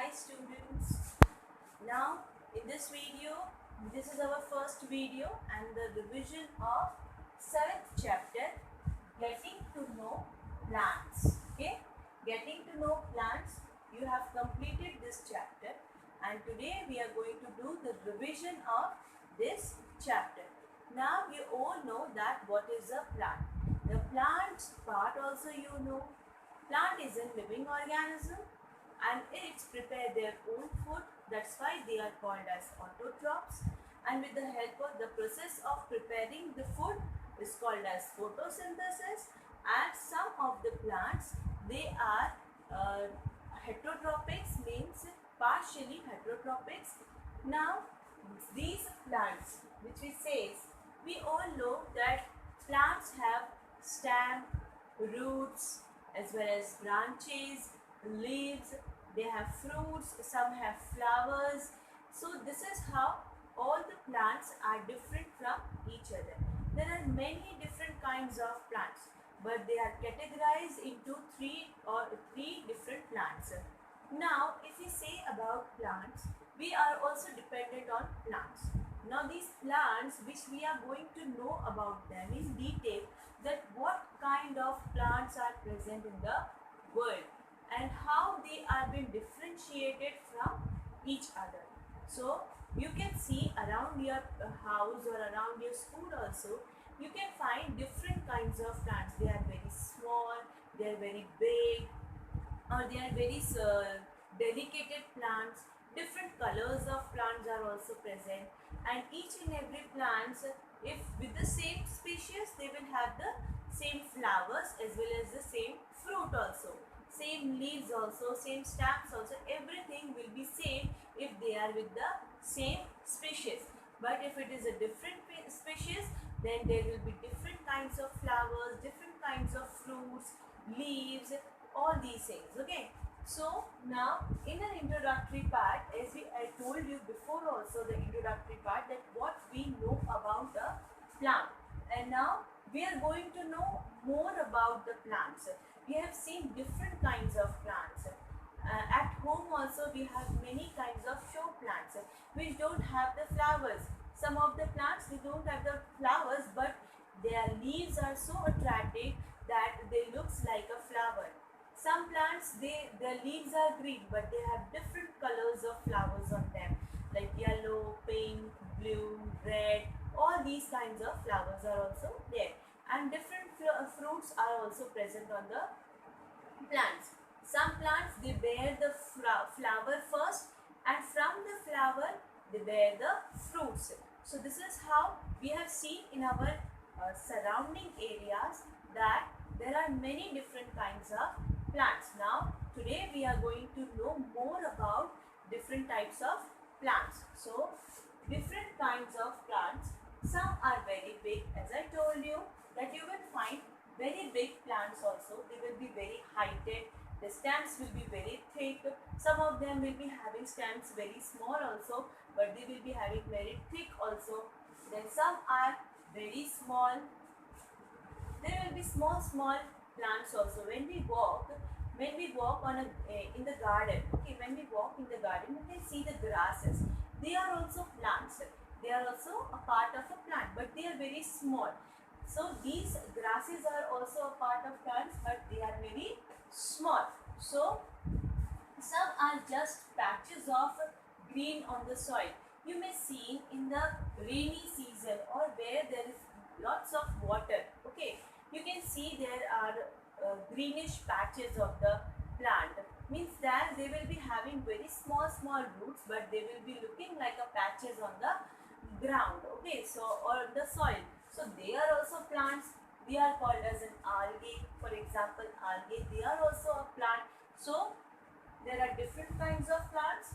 Hi students. Now in this video, this is our first video and the revision of 7th chapter, Getting to Know Plants. Okay, Getting to Know Plants, you have completed this chapter and today we are going to do the revision of this chapter. Now you all know that what is a plant. The plant part also you know. Plant is a living organism and it's prepare their own food. That's why they are called as autotrophs. And with the help of the process of preparing the food is called as photosynthesis. And some of the plants they are heterotropics, means partially heterotropics. Now these plants, which we all know that plants have stem, roots, as well as branches, leaves, they have fruits, some have flowers. So this is how all the plants are different from each other. There are many different kinds of plants, but they are categorized into three different plants. Now if we say about plants, we are also dependent on plants. Now these plants which we are going to know about them in detail, that what kind of plants are present in the world and how they are being differentiated from each other. So you can see around your house or around your school also, you can find different kinds of plants. They are very small, they are very big, or they are very delicate plants. Different colors of plants are also present, and each and every plants, if with the same species, they will have the same flowers as well as the same fruit also, same leaves also, same stems also. Everything will be same if they are with the same species. But if it is a different species, then there will be different kinds of flowers, different kinds of fruits, leaves, all these things. Okay, so now in an introductory part, I told you before also, the introductory part, that what we know about the plant, and now we are going to know more about the plants. We have seen different kinds of plants. At home also we have many kinds of show plants which don't have the flowers. Some of the plants they don't have the flowers, but their leaves are so attractive that they looks like a flower. Some plants their leaves are green, but they have different colors of flowers on them, like yellow, pink, blue, red. All these kinds of flowers are also there, and different fruits are also present on the plants. Some plants they bear the flower first, and from the flower they bear the fruits. So this is how we have seen in our surrounding areas that there are many different kinds of plants. Now today we are going to know more about different types of plants. So different kinds of plants, some are very big, as I told you that you will find very big plants also. They will be very heighted, the stems will be very thick. Some of them will be having stems very small also, but they will be having very thick also. Then some are very small. There will be small plants also. When we walk on in the garden, okay, when we walk in the garden, you can see the grasses. They are also plants. They are also a part of a plant, but they are very small. So these grasses are also a part of plants, but they are very small. So some are just patches of green on the soil. You may see in the rainy season or where there is lots of water. Okay, you can see there are greenish patches of the plant. Means that they will be having very small roots, but they will be looking like a patches on the ground. Okay, so or the soil. So they are also plants. They are called as an algae. For example, algae, they are also a plant. So there are different kinds of plants.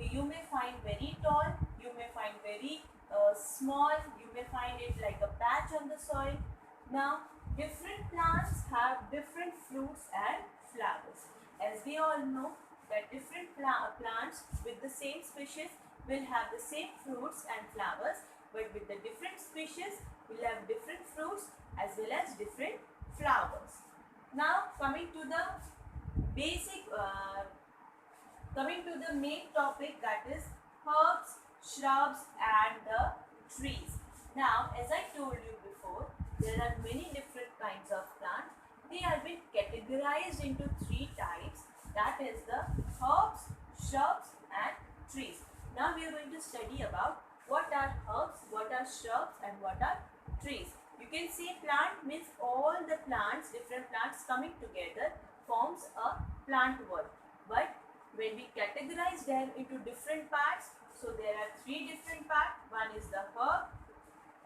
You may find very tall, you may find very small, you may find it like a patch on the soil. Now different plants have different fruits and flowers. As we all know that different plants with the same species will have the same fruits and flowers, but with the different species will have different fruits as well as different flowers. Now coming to the basic Coming to the main topic, that is herbs, shrubs and the trees. Now, as I told you before, there are many different kinds of plants. They have been categorized into three types, that is the herbs, shrubs and trees. Now we are going to study about what are herbs, what are shrubs and what are trees. You can see plant means all the plants, different plants coming together forms a plant world. But when we categorize them into different parts, so there are three different parts. One is the herb,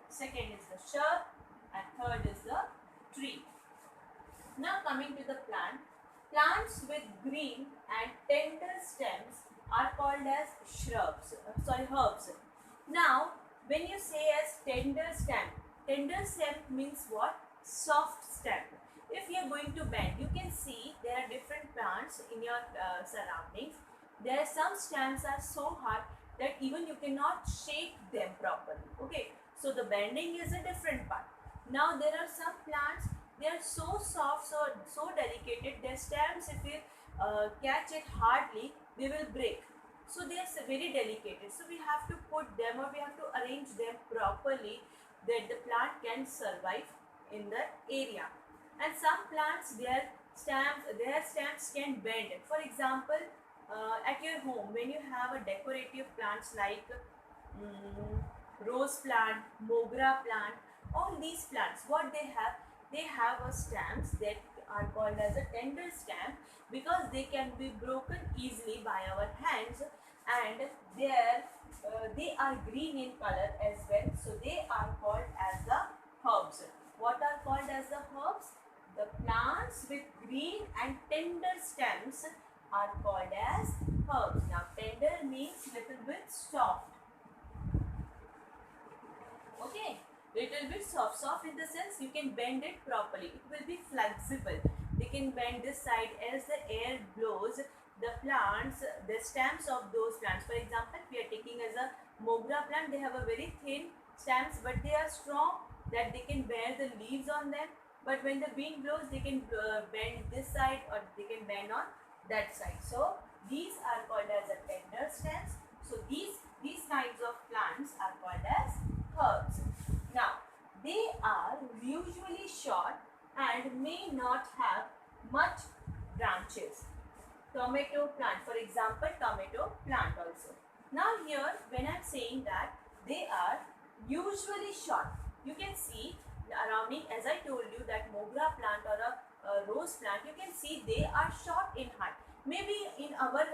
second is the shrub and third is the tree. Now coming to the plant, plants with green and tender stems are called as herbs. Now when you say as tender stem means what? Soft stem. If you are going to bend, you can see there are different plants in your surroundings. There are some stems are so hard that even you cannot shake them properly. Okay, so the bending is a different part. Now there are some plants, they are so soft, so delicate. Their stems, if you catch it hardly, they will break. So they are very delicate. So we have to put them or we have to arrange them properly that the plant can survive in the area. And some plants, their stems can bend. For example, at your home, when you have a decorative plants like rose plant, mogra plant, all these plants, what they have a stems that are called as a tender stem because they can be broken easily by our hands, and they are green in color as well, so they are called as the herbs. What are called as the herbs? The plants with green and tender stems are called as herbs. Now tender means little bit soft. Okay, little bit soft in the sense you can bend it properly. It will be flexible. They can bend this side as the air blows. The plants, the stems of those plants. For example, we are taking as a mogra plant. They have a very thin stems, but they are strong that they can bear the leaves on them. But when the wind blows, they can bend this side or they can bend on that side. So these are called as a tender stems. So these kinds of plants are called as herbs. Now they are usually short and may not have much branches. Tomato plant, for example, tomato plant also. Now here when I am saying that they are usually short, you can see the surrounding, as I told you, that mogra plant or a rose plant, you can see they are short in height. Maybe in our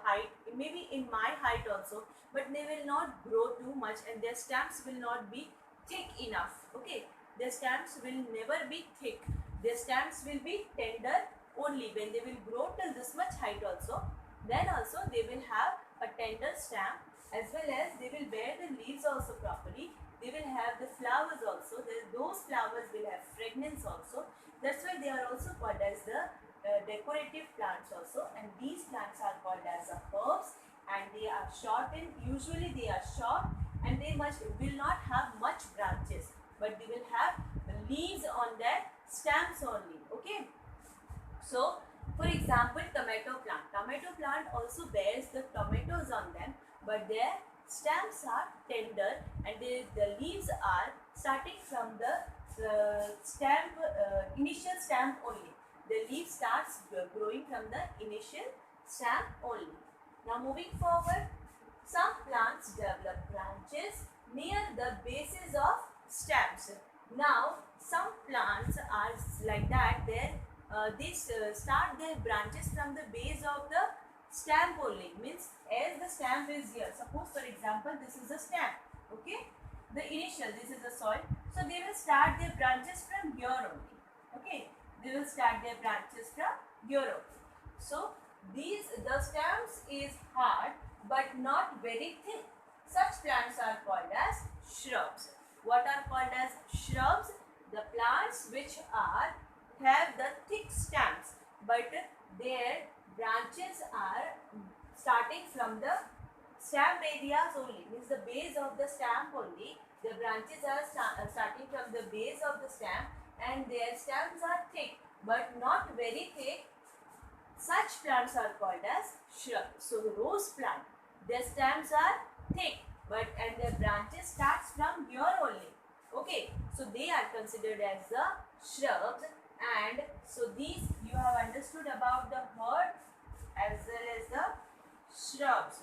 height, maybe in my height also, but they will not grow too much and their stems will not be thick enough. Okay, their stems will never be thick. Their stems will be tender only. When they will grow till this much height also, then also they will have a tender stem, as well as they will bear the leaves also properly. They will have the flowers also. Those flowers will have fragrance also. That's why they are also called as the decorative plants also. And these plants are called as the herbs, and they are short in, usually they are short, and they will not have much branches, but they will have leaves on their stems only. Okay. So, for example, tomato plant. Tomato plant also bears the tomatoes on them, but their stems are tender and the leaves are starting from the initial stem only. The leaf starts growing from the initial stem only. Now moving forward, some plants develop branches near the bases of stems. Now some plants are like that. They start their branches from the base of the stem only. Means as the stem is here. Suppose for example this is the stem. Okay, the initial, this is the soil. So they will start their branches from here only. Okay, they will start their branches from here only. So the stems is hard but not very thick. Such plants are called as shrubs. What are called as shrubs? The plants which have the thick stems, but their branches are starting from the stem areas only. Means the base of the stem only. The branches are starting from the base of the stem, and their stems are thick but not very thick. Such plants are called as shrub. So the rose plant, their stems are thick, but and their branches starts from here only. Okay, so they are considered as the shrubs. And so these you have understood about the herbs as well as the shrubs.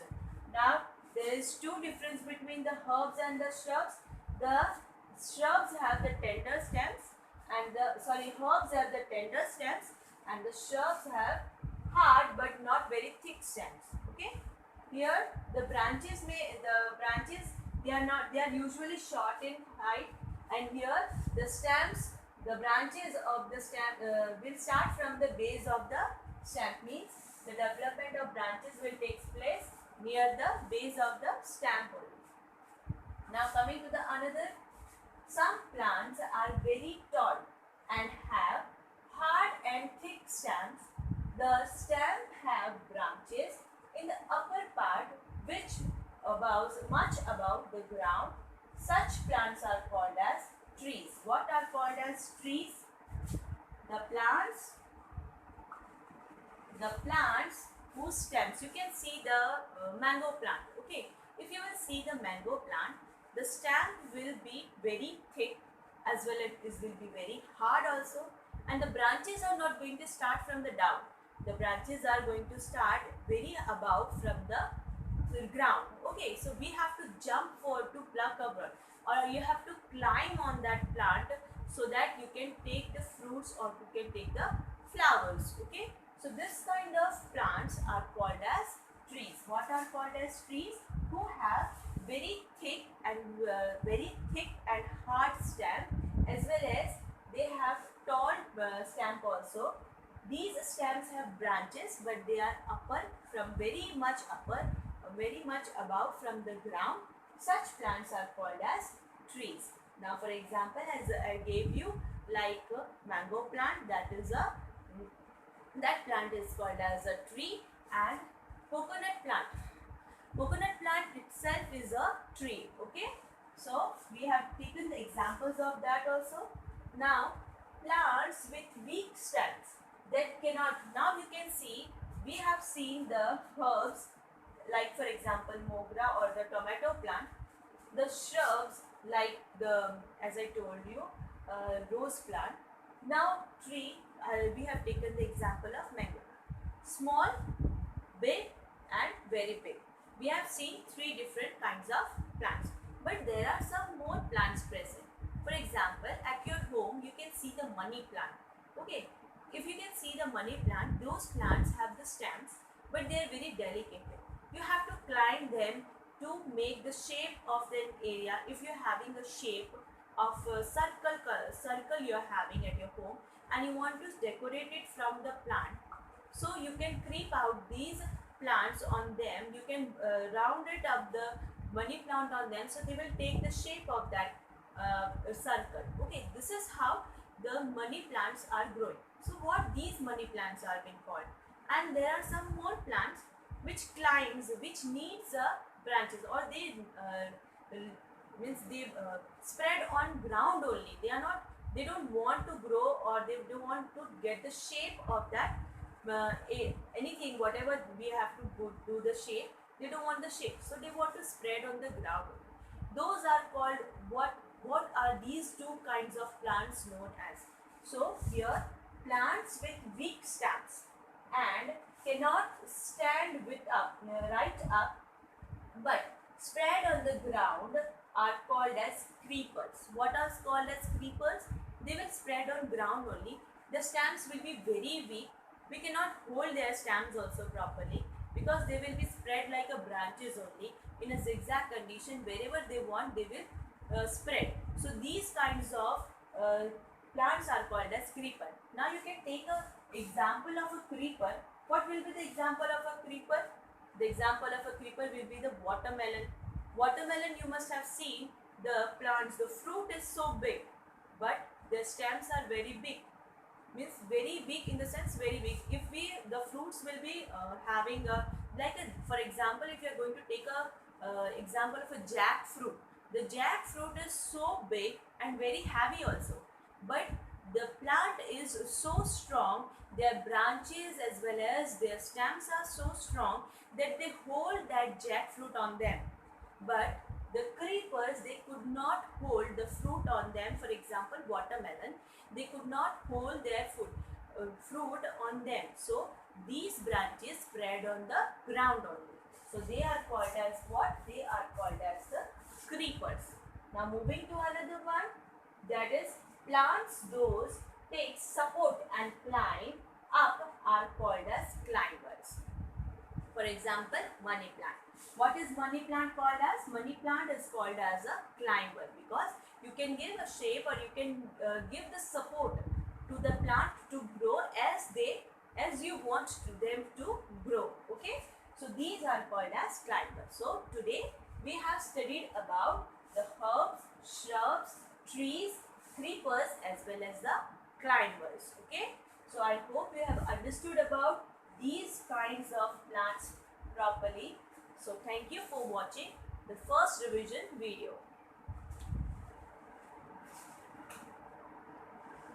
Now there is two difference between the herbs and the shrubs. The shrubs have the tender stems and the herbs have the tender stems and the shrubs have hard but not very thick stems. Okay, here the branches they are not, they are usually short in height, and here the stems, the branches of the stem will start from the base of the stem, means the development of branches will take place near the base of the stem only. Now coming to the another, some plants are very tall and have hard and thick stems. The stem have branches in the upper part which aboves much above the ground. Such plants are called as trees. What are called as trees? The plants whose stems, you can see the mango plant. Okay, if you will see the mango plant, the stem will be very thick as well as it will be very hard also, and the branches are not going to start from the down. The branches are going to start very above from the ground. Okay, so we have to jump to pluck a bird, or you have to climb on that plant so that you can take the fruits or you can take the flowers. Okay, so this kind of plants are called as trees. What are called as trees? Who have very thick and hard stem, as well as they have tall stem also. These stems have branches, but they are very much above from the ground. Such plants are called as trees. Now, for example, as I gave you, like a mango plant, that plant is called as a tree, and coconut plant. Coconut plant itself is a tree. Okay, so we have taken the examples of that also. Now, plants with weak stems that cannot, now you can see, we have seen the herbs like for example mogra or the tomato plant, the shrubs like the, as I told you, rose plant. Now tree, we have taken the example of mango. Small, big and very big. We have seen three different kinds of plants, but there are some more plants present. For example, at your home you can see the money plant. Okay, if you can see the money plant, those plants have the stems, but they are very delicate. You have to climb them to make the shape of the area. If you are having a shape of a circle you are having at your home, and you want to decorate it from the plant, so you can creep out these plants on them. You can round it up the money plant on them, so they will take the shape of that circle. Okay, this is how the money plants are growing. So what these money plants are being called. And there are some more plants which climbs, which needs branches, or they means they spread on ground only. They don't want to grow, or they don't want to get the shape of that anything, whatever we have to do the shape. They don't want the shape, so they want to spread on the ground. Those are called what are these two kinds of plants known as? So here, plants with weak stems and cannot stand right up, but spread on the ground, are called as creepers. What are called as creepers? They will spread on ground only. The stems will be very weak. We cannot hold their stems also properly, because they will be spread like a branches only in a zigzag condition. Wherever they want, they will spread. So these kinds of plants are called as creeper. Now you can take an example of a creeper. What will be the example of a creeper? The example of a creeper will be the watermelon. Watermelon, you must have seen the plants, the fruit is so big, but the stems are very big. Means very big in the sense very big. If the fruits will be having for example, if you are going to take a example of a jackfruit, the jackfruit is so big and very heavy also, but the plant is so strong, their branches as well as their stems are so strong that they hold that jackfruit on them. But the creepers, they could not hold the fruit on them. For example, watermelon, they could not hold their fruit on them. So these branches spread on the ground only. So they are called as what? They are called as the creepers. Now moving to another one, that is plants those take support and climb up are called as climbers. For example, money plant. What is money plant called as? Money plant is called as a climber because you can give a shape or you can give the support to the plant to grow as you want them to grow. Okay, so these are called as climbers. So today we have studied about the herbs, shrubs, trees, creepers as well as the climbers. Okay, so I hope you have understood about these kinds of plants properly. So thank you for watching the first revision video.